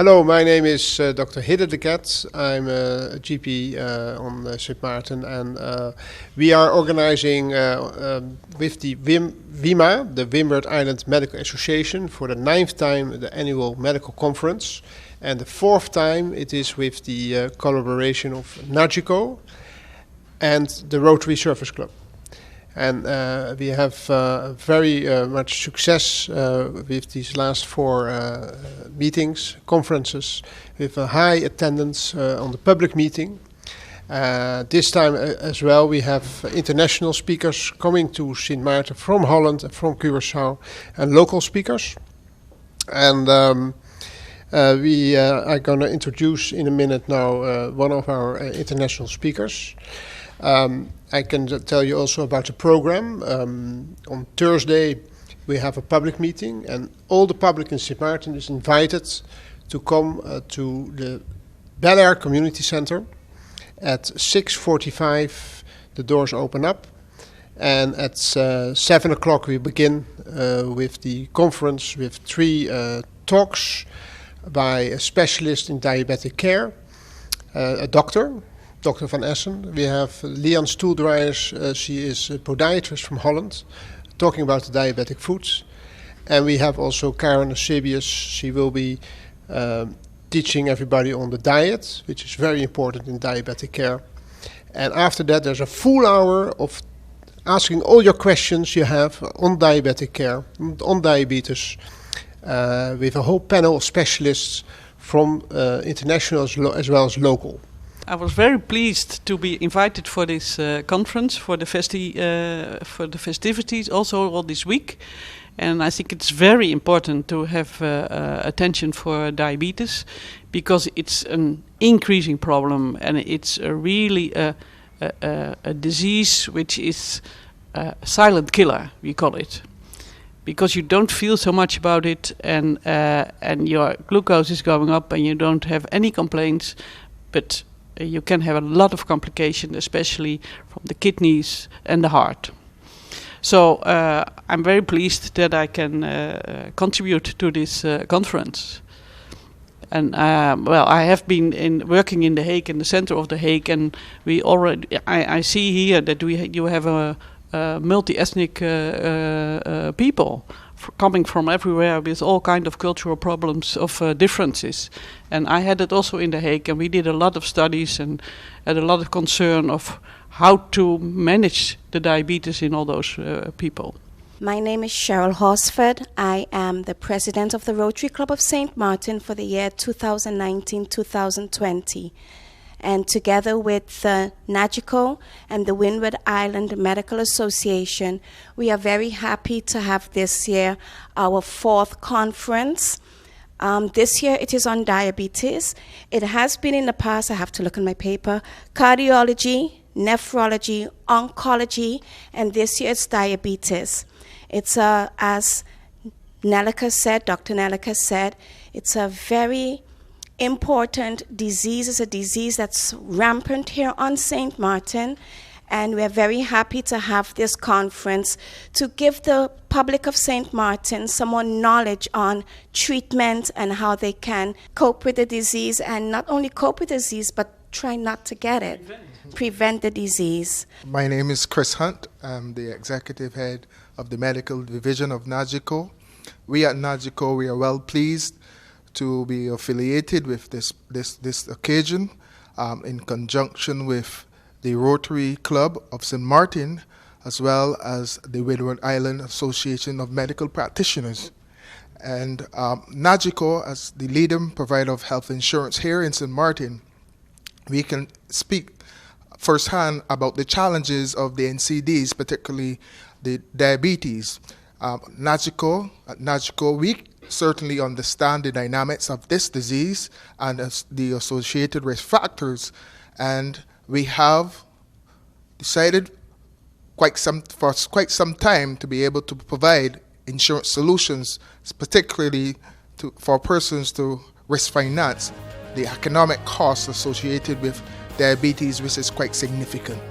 Hello, my name is Dr. Hidde de Ket. I'm a GP on St. Maarten, and we are organizing with the WIMA, the Windward Island Medical Association, for the 9th time the annual medical conference, and the 4th time it is with the collaboration of NAGICO and the Rotary Service Club. And we have very much success with these last 4 meetings, conferences, with a high attendance on the public meeting. This time as well we have international speakers coming to Sint Maarten from Holland and from Curaçao, and local speakers. And we are going to introduce in a minute now one of our international speakers. I can tell you also about the program. On Thursday we have a public meeting, and all the public in St. Maarten is invited to come to the Bel Air Community Center at 6:45. The doors open up, and at 7 o'clock we begin with the conference with 3 talks by a specialist in diabetic care, a doctor, Dr. Van Essen. We have Lian Stoeldrijers, she is a podiatrist from Holland, talking about the diabetic foods. And we have also Karen Eusebius, she will be teaching everybody on the diet, which is very important in diabetic care. And after that there's a full hour of asking all your questions you have on diabetic care, on diabetes, with a whole panel of specialists from international as well as local. I was very pleased to be invited for this conference, for the festivities also all this week. And I think it's very important to have attention for diabetes, because it's an increasing problem, and it's really a disease which is a silent killer, we call it. Because you don't feel so much about it, and your glucose is going up and you don't have any complaints, but you can have a lot of complications, especially from the kidneys and the heart. So I'm very pleased that I can contribute to this conference. And I have been working in The Hague, in the center of The Hague, and we already I see here that you have a multi-ethnic people coming from everywhere with all kind of cultural problems of differences. And I had it also in The Hague, and we did a lot of studies and had a lot of concern of how to manage the diabetes in all those people. My name is Cheryl Horsford. I am the president of the Rotary Club of St. Maarten for the year 2019-2020. And together with NAGICO and the Windward Island Medical Association, we are very happy to have this year our 4th conference. This year it is on diabetes. It has been in the past, I have to look in my paper, cardiology, nephrology, oncology, and this year it's diabetes. It's as Nellika said, Dr. Nellika said, it's a very important disease. Is a disease that's rampant here on St. Maarten, and we're very happy to have this conference to give the public of St. Maarten some more knowledge on treatment and how they can cope with the disease, and not only cope with the disease, but try not to get it, prevent the disease. My name is Chris Hunt. I'm the executive head of the medical division of NAGICO. We at NAGICO, we are well pleased to be affiliated with this occasion in conjunction with the Rotary Club of St. Maarten, as well as the Windward Island Association of Medical Practitioners. And NAGICO, as the leading provider of health insurance here in St. Maarten, we can speak firsthand about the challenges of the NCDs, particularly the diabetes. At NAGICO, we certainly understand the dynamics of this disease and the associated risk factors, and we have decided for quite some time to be able to provide insurance solutions, particularly for persons to risk finance the economic costs associated with diabetes, which is quite significant.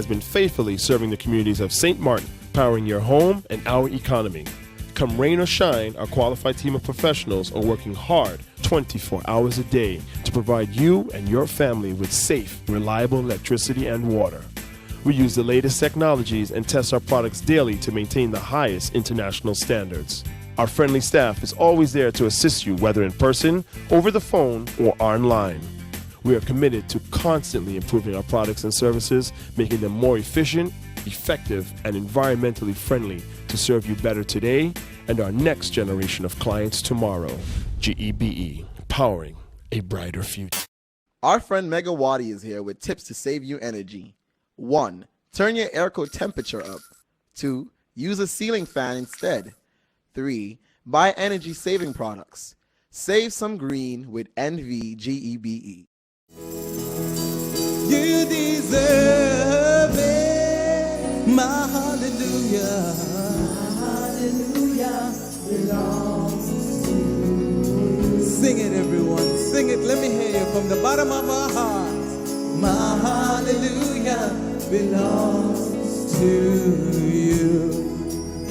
has been faithfully serving the communities of St. Martin, powering your home and our economy. Come rain or shine, our qualified team of professionals are working hard 24 hours a day to provide you and your family with safe, reliable electricity and water. We use the latest technologies and test our products daily to maintain the highest international standards. Our friendly staff is always there to assist you, whether in person, over the phone, or online. We are committed to constantly improving our products and services, making them more efficient, effective, and environmentally friendly to serve you better today and our next generation of clients tomorrow. GEBE, powering a brighter future. Our friend Megawati is here with tips to save you energy. 1. Turn your airco temperature up. 2. Use a ceiling fan instead. 3. Buy energy-saving products. Save some green with NVGEBE. You deserve it. My hallelujah. My hallelujah belongs to you. Sing it, everyone. Sing it. Let me hear you from the bottom of our hearts. My hallelujah belongs to you.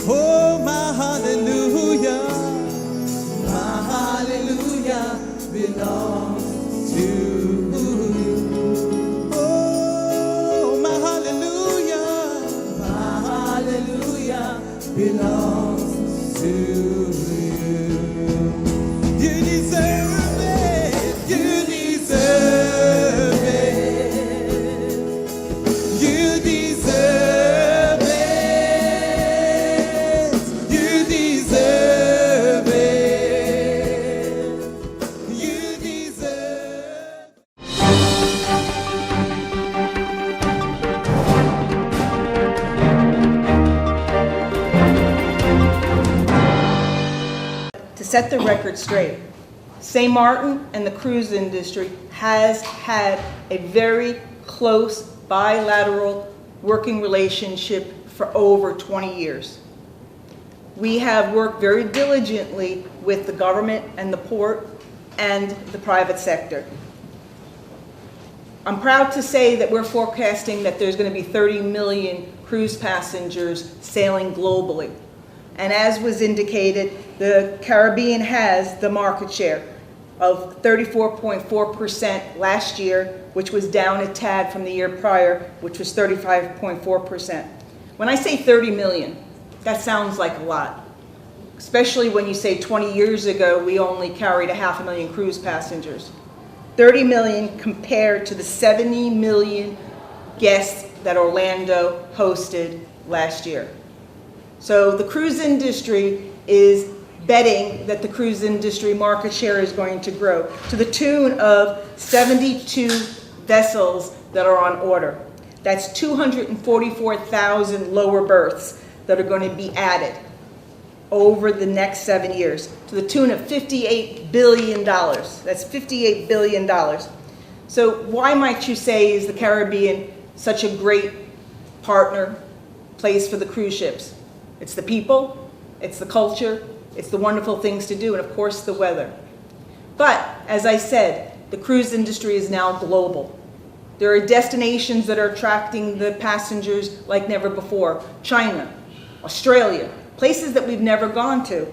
Oh, my hallelujah. My hallelujah belongs to you. Oh, my hallelujah. My hallelujah belongs to you. You deserve it. You deserve it. You deserve it. You deserve it. You deserve. To set the record straight, St. Martin and the cruise industry has had a very close bilateral working relationship for over 20 years. We have worked very diligently with the government and the port and the private sector. I'm proud to say that we're forecasting that there's going to be 30 million cruise passengers sailing globally. And as was indicated, the Caribbean has the market share of 34.4% last year, which was down a tad from the year prior, which was 35.4%. When I say 30 million, that sounds like a lot, especially when you say 20 years ago we only carried 500,000 cruise passengers. 30 million compared to the 70 million guests that Orlando hosted last year. So the cruise industry is betting that the cruise industry market share is going to grow to the tune of 72 vessels that are on order. That's 244,000 lower berths that are going to be added over the next 7 years to the tune of $58 billion. That's $58 billion. So why might you say is the Caribbean such a great partner, place for the cruise ships? It's the people, it's the culture, it's the wonderful things to do, and of course the weather. But as I said, the cruise industry is now global. There are destinations that are attracting the passengers like never before. China, Australia, places that we've never gone to.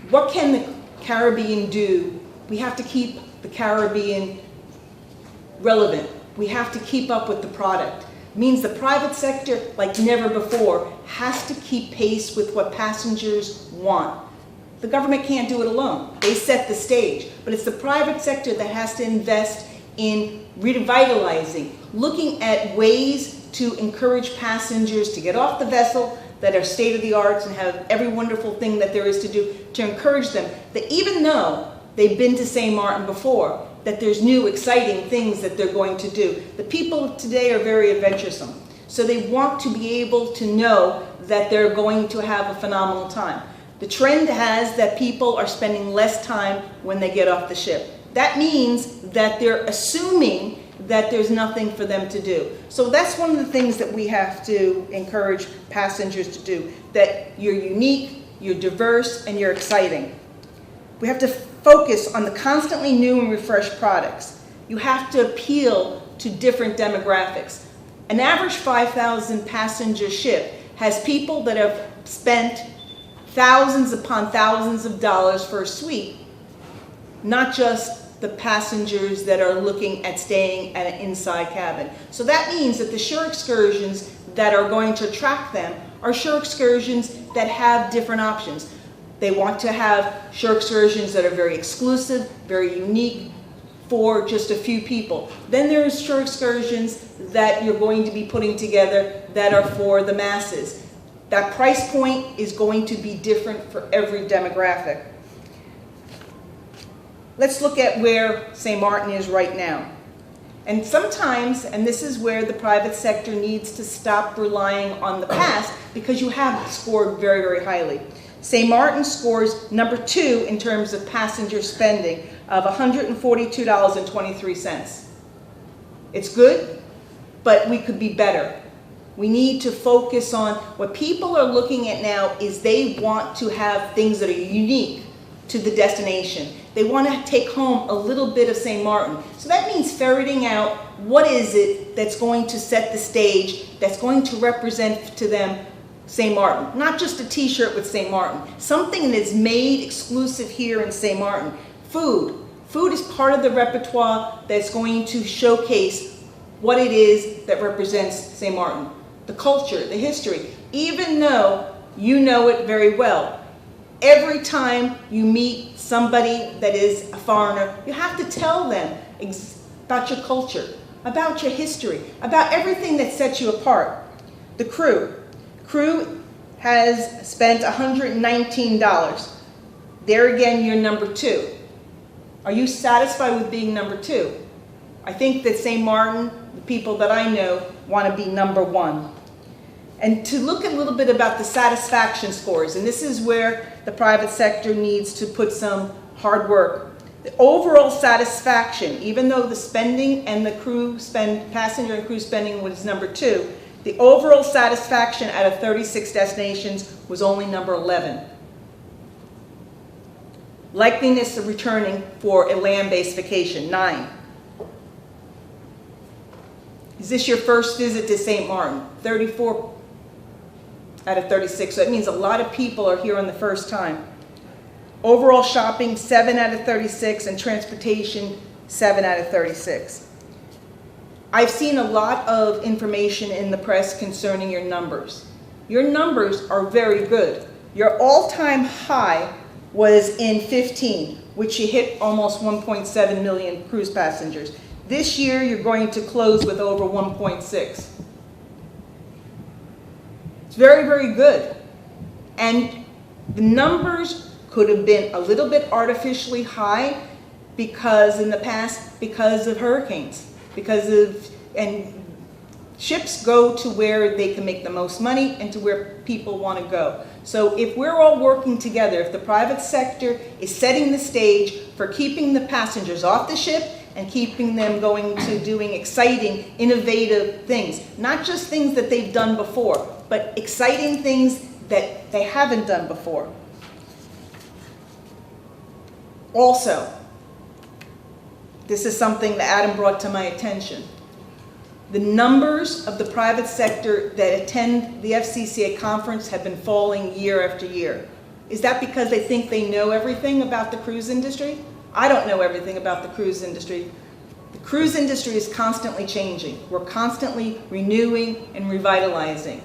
What can the Caribbean do? We have to keep the Caribbean relevant. We have to keep up with the product. It means the private sector, like never before, has to keep pace with what passengers want. The government can't do it alone. They set the stage. But it's the private sector that has to invest in revitalizing, looking at ways to encourage passengers to get off the vessel that are state-of-the-art and have every wonderful thing that there is to do, to encourage them that even though they've been to St. Martin before, that there's new exciting things that they're going to do. The people today are very adventuresome. So they want to be able to know that they're going to have a phenomenal time. The trend has that people are spending less time when they get off the ship. That means that they're assuming that there's nothing for them to do. So that's one of the things that we have to encourage passengers to do, that you're unique, you're diverse, and you're exciting. We have to focus on the constantly new and refreshed products. You have to appeal to different demographics. An average 5,000 passenger ship has people that have spent thousands upon thousands of dollars for a suite, not just the passengers that are looking at staying at an inside cabin. So that means that the shore excursions that are going to attract them are shore excursions that have different options. They want to have shore excursions that are very exclusive, very unique, for just a few people. Then there's shore excursions that you're going to be putting together that are for the masses. That price point is going to be different for every demographic. Let's look at where St. Martin is right now. And sometimes, and this is where the private sector needs to stop relying on the past, because you have scored very, very highly. St. Martin scores number 2 in terms of passenger spending of $142.23. It's good, but we could be better. We need to focus on what people are looking at now is they want to have things that are unique to the destination. They want to take home a little bit of St. Martin. So that means ferreting out what is it that's going to set the stage, that's going to represent to them St. Martin. Not just a t-shirt with St. Martin. Something that's made exclusive here in St. Martin. Food. Food is part of the repertoire that's going to showcase what it is that represents St. Martin. The culture, the history, even though you know it very well. Every time you meet somebody that is a foreigner, you have to tell them about your culture, about your history, about everything that sets you apart. The crew. Crew has spent $119. There again, you're number 2. Are you satisfied with being number 2? I think that St. Martin, the people that I know, want to be number 1. And to look a little bit about the satisfaction scores, and this is where the private sector needs to put some hard work. The overall satisfaction, even though the spending and the passenger and crew spending was number 2, the overall satisfaction out of 36 destinations was only number 11. Likeliness of returning for a land-based vacation, 9. Is this your first visit to St. Martin? 34 out of 36. So that means a lot of people are here on the first time. Overall shopping, 7 out of 36, and transportation, 7 out of 36. I've seen a lot of information in the press concerning your numbers. Your numbers are very good. Your all-time high was in 15, which you hit almost 1.7 million cruise passengers. This year, you're going to close with over 1.6. It's very, very good. And the numbers could have been a little bit artificially high because in the past, because of hurricanes, and ships go to where they can make the most money and to where people want to go. So if we're all working together, if the private sector is setting the stage for keeping the passengers off the ship and keeping them going to doing exciting, innovative things, not just things that they've done before, but exciting things that they haven't done before. Also, this is something that Adam brought to my attention. The numbers of the private sector that attend the FCCA conference have been falling year after year. Is that because they think they know everything about the cruise industry? I don't know everything about the cruise industry. The cruise industry is constantly changing. We're constantly renewing and revitalizing.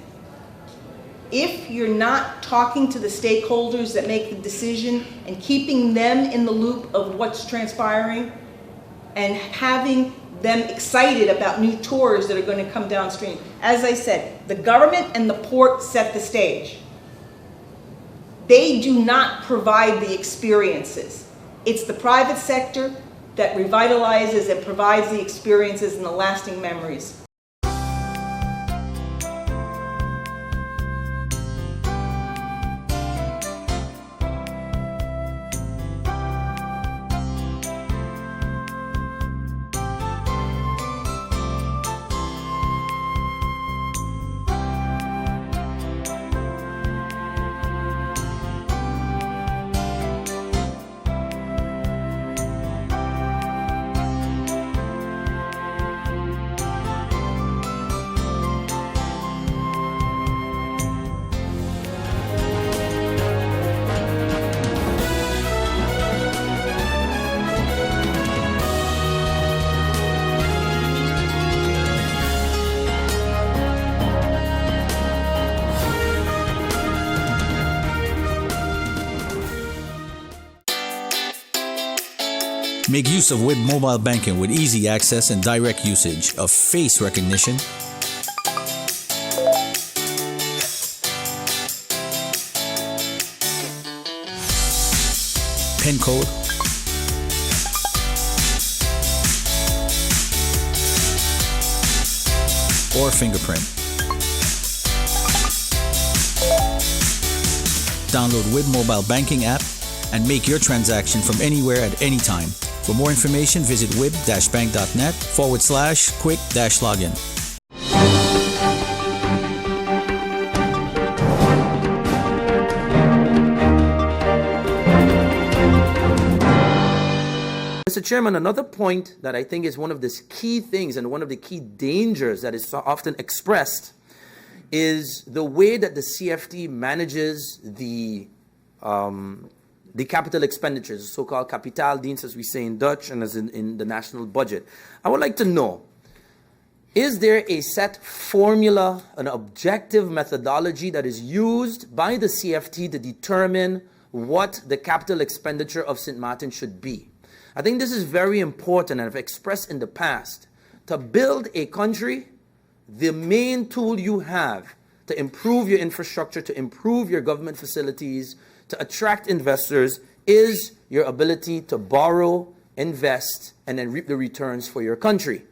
If you're not talking to the stakeholders that make the decision and keeping them in the loop of what's transpiring and having them excited about new tours that are going to come downstream. As I said, the government and the port set the stage. They do not provide the experiences. It's the private sector that revitalizes and provides the experiences and the lasting memories. Make use of WIB mobile banking with easy access and direct usage of face recognition, PIN code, or fingerprint. Download WIB mobile banking app and make your transaction from anywhere at any time. For more information, visit wib-bank.net/quick-login. Mr. Chairman, another point that I think is one of the key things and one of the key dangers that is so often expressed is the way that the CFT manages the capital expenditures, so-called kapitaaldienst, as we say in Dutch, and as in the national budget. I would like to know, is there a set formula, an objective methodology that is used by the CFT to determine what the capital expenditure of St. Martin should be? I think this is very important, and I've expressed in the past. To build a country, the main tool you have to improve your infrastructure, to improve your government facilities, to attract investors, is your ability to borrow, invest, and then reap the returns for your country.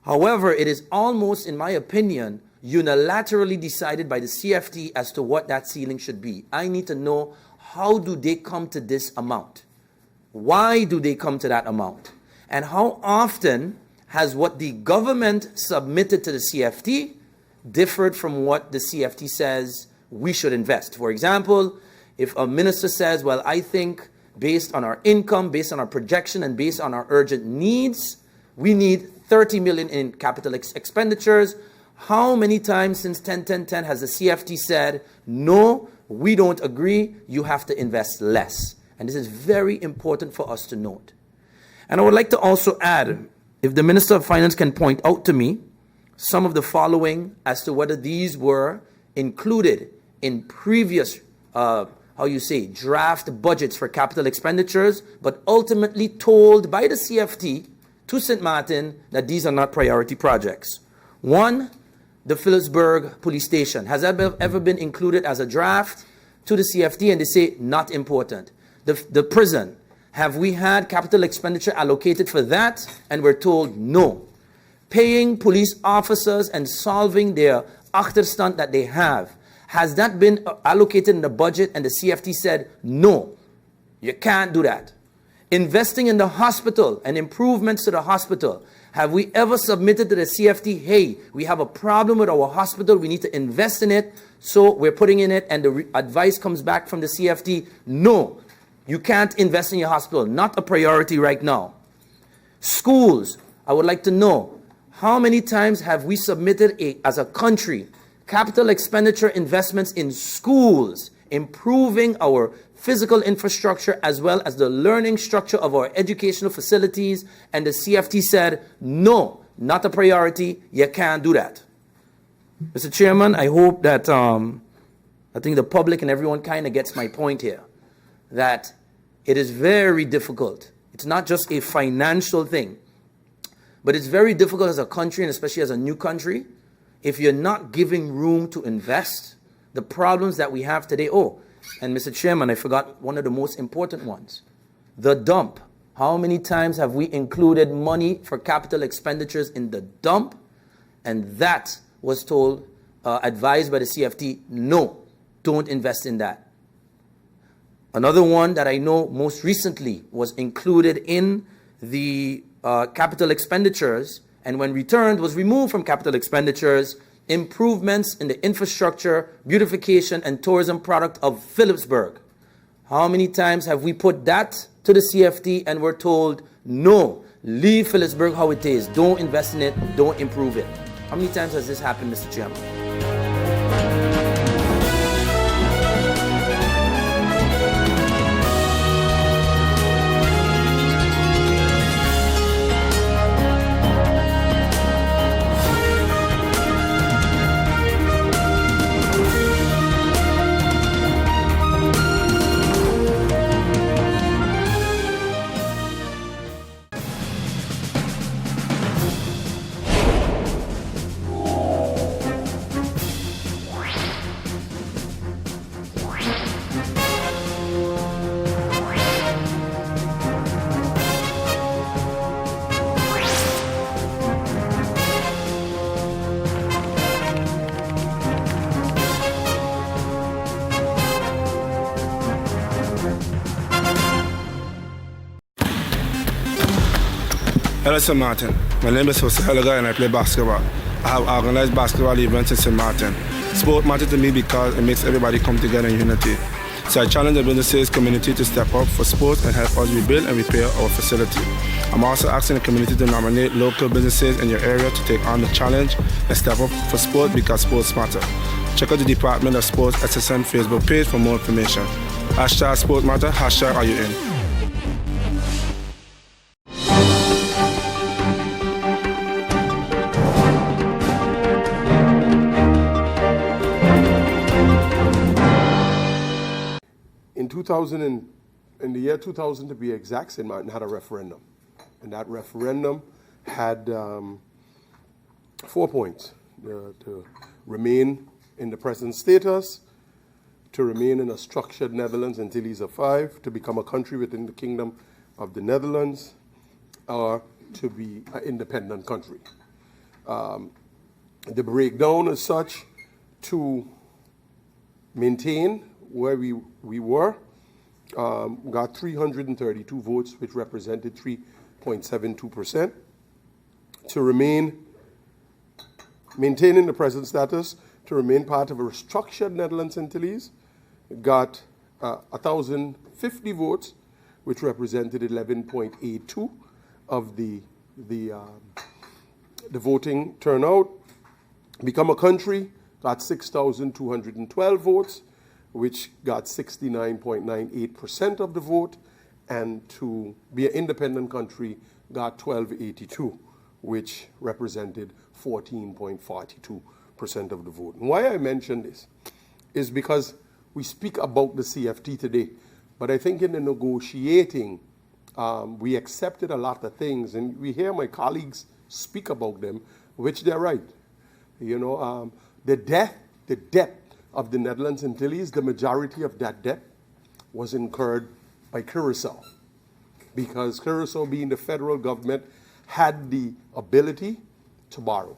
However, it is almost, in my opinion, unilaterally decided by the CFT as to what that ceiling should be. I need to know, how do they come to this amount? Why do they come to that amount? And how often has what the government submitted to the CFT differed from what the CFT says we should invest? For example, if a minister says, well, I think based on our income, based on our projection, and based on our urgent needs, we need 30 million in capital expenditures. How many times since 10-10-10 has the CFT said, no, we don't agree, you have to invest less? And this is very important for us to note. And I would like to also add, if the Minister of Finance can point out to me some of the following as to whether these were included in previous, draft budgets for capital expenditures, but ultimately told by the CFT to St. Martin that these are not priority projects. One, the Phillipsburg police station. Has that ever been included as a draft to the CFT and they say not important? The prison, have we had capital expenditure allocated for that? And we're told no. Paying police officers and solving their achterstand that they have, has that been allocated in the budget? And the CFT said no, you can't do that. Investing in the hospital and improvements to the hospital, have we ever submitted to the CFT, hey, we have a problem with our hospital, we need to invest in it, so we're putting in it, and the advice comes back from the CFT, no, you can't invest in your hospital, not a priority right now. Schools, I would like to know, how many times have we submitted as a country capital expenditure investments in schools, improving our physical infrastructure as well as the learning structure of our educational facilities, and the CFT said, no, not a priority, you can't do that. Mr. Chairman, I hope that, I think the public and everyone kind of gets my point here, that it is very difficult. It's not just a financial thing, but it's very difficult as a country, and especially as a new country, if you're not giving room to invest. The problems that we have today, and Mr. Chairman, I forgot one of the most important ones, the dump. How many times have we included money for capital expenditures in the dump? And that was told, advised by the CFT, no, don't invest in that. Another one that I know most recently was included in the capital expenditures, and when returned was removed from capital expenditures, improvements in the infrastructure, beautification, and tourism product of Phillipsburg. How many times have we put that to the CFT and we're told, no, leave Phillipsburg how it is, don't invest in it, don't improve it? How many times has this happened, Mr. Chairman? Hello, St. Martin. My name is Jose Helaga and I play basketball. I have organized basketball events in St. Martin. Sport matters to me because it makes everybody come together in unity. So I challenge the businesses community to step up for sports and help us rebuild and repair our facility. I'm also asking the community to nominate local businesses in your area to take on the challenge and step up for sport because sports matter. Check out the Department of Sports SXM Facebook page for more information. Hashtag Sport Matter, hashtag Are You In? In the year 2000, to be exact, St. Martin had a referendum. And that referendum had 4 points. To remain in the present status, to remain in a structured Netherlands until he's a 5, to become a country within the Kingdom of the Netherlands, or to be an independent country. The breakdown is such to maintain where we were, got 332 votes, which represented 3.72%. To maintaining the present status, to remain part of a restructured Netherlands Antilles, got 1,050 votes, which represented 11.82 of the voting turnout. Become a country, got 6,212 votes, which got 69.98% of the vote, and to be an independent country got 1,282, which represented 14.42% of the vote. And why I mention this is because we speak about the CFT today, but I think in the negotiating, we accepted a lot of things, and we hear my colleagues speak about them, which they're right. You know, the debt of the Netherlands Antilles, the majority of that debt was incurred by Curaçao, because Curaçao, being the federal government, had the ability to borrow.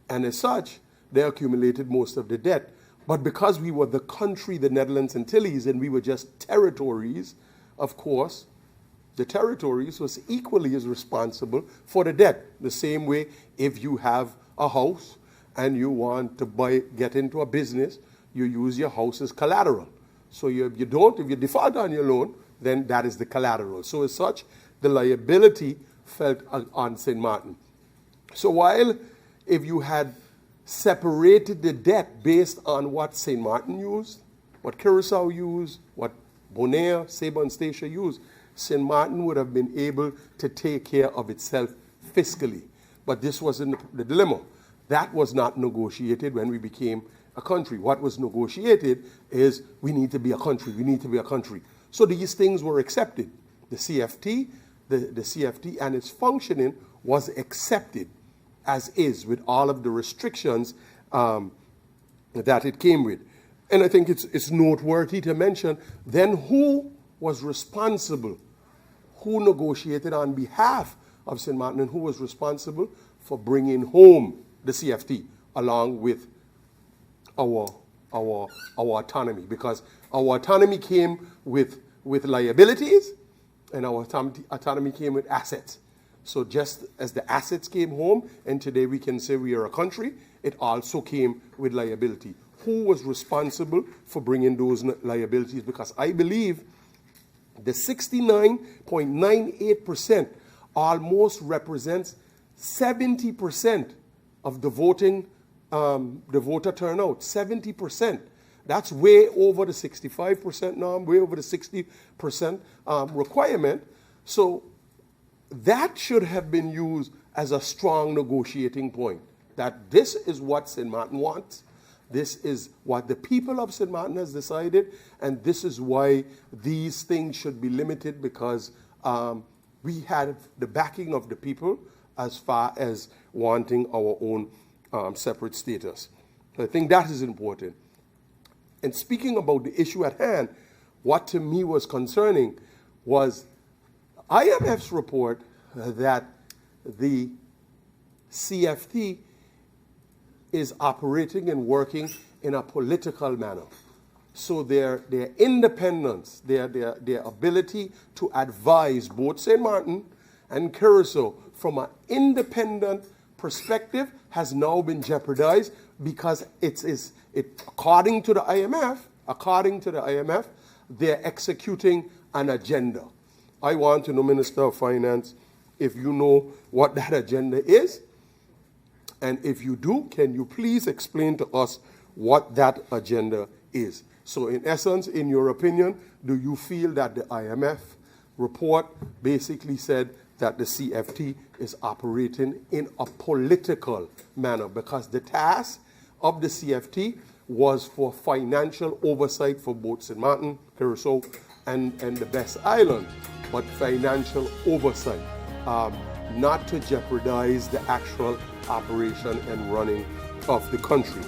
And as such, they accumulated most of the debt. But because we were the country, the Netherlands Antilles, and we were just territories, of course, the territories was equally as responsible for the debt. The same way, if you have a house and you want to get into a business, you use your house as collateral. So if you default on your loan, then that is the collateral. So as such, the liability fell on St. Martin. So while if you had separated the debt based on what St. Martin used, what Curaçao used, what Bonaire, Saba, and Statia used, St. Martin would have been able to take care of itself fiscally. But this wasn't the dilemma. That was not negotiated when we became a country. What was negotiated is we need to be a country, we need to be a country. So these things were accepted. The CFT, the CFT and its functioning was accepted as is, with all of the restrictions that it came with. And I think it's noteworthy to mention then who was responsible, who negotiated on behalf of St. Martin, and who was responsible for bringing home the CFT along with our autonomy, because our autonomy came with liabilities and our autonomy came with assets. So just as the assets came home, and today we can say we are a country, it also came with liability. Who was responsible for bringing those liabilities? Because I believe the 69.98% almost represents 70% of the voter turnout. 70%. That's way over the 65% norm, way over the 60% requirement. So that should have been used as a strong negotiating point, that this is what St. Martin wants, this is what the people of St. Martin has decided, and this is why these things should be limited, because we had the backing of the people as far as wanting our own separate status. So I think that is important. And speaking about the issue at hand, what to me was concerning was IMF's report that the CFT is operating and working in a political manner. So their independence, their ability to advise both St. Martin and Curacao from an independent perspective has now been jeopardized because according to the IMF, they're executing an agenda. I want to know, Minister of Finance, if you know what that agenda is, and if you do, can you please explain to us what that agenda is? So in essence, in your opinion, do you feel that the IMF report basically said that the CFT is operating in a political manner? Because the task of the CFT was for financial oversight for both St. Martin, Curacao, and the Best Island, but financial oversight, not to jeopardize the actual operation and running of the country.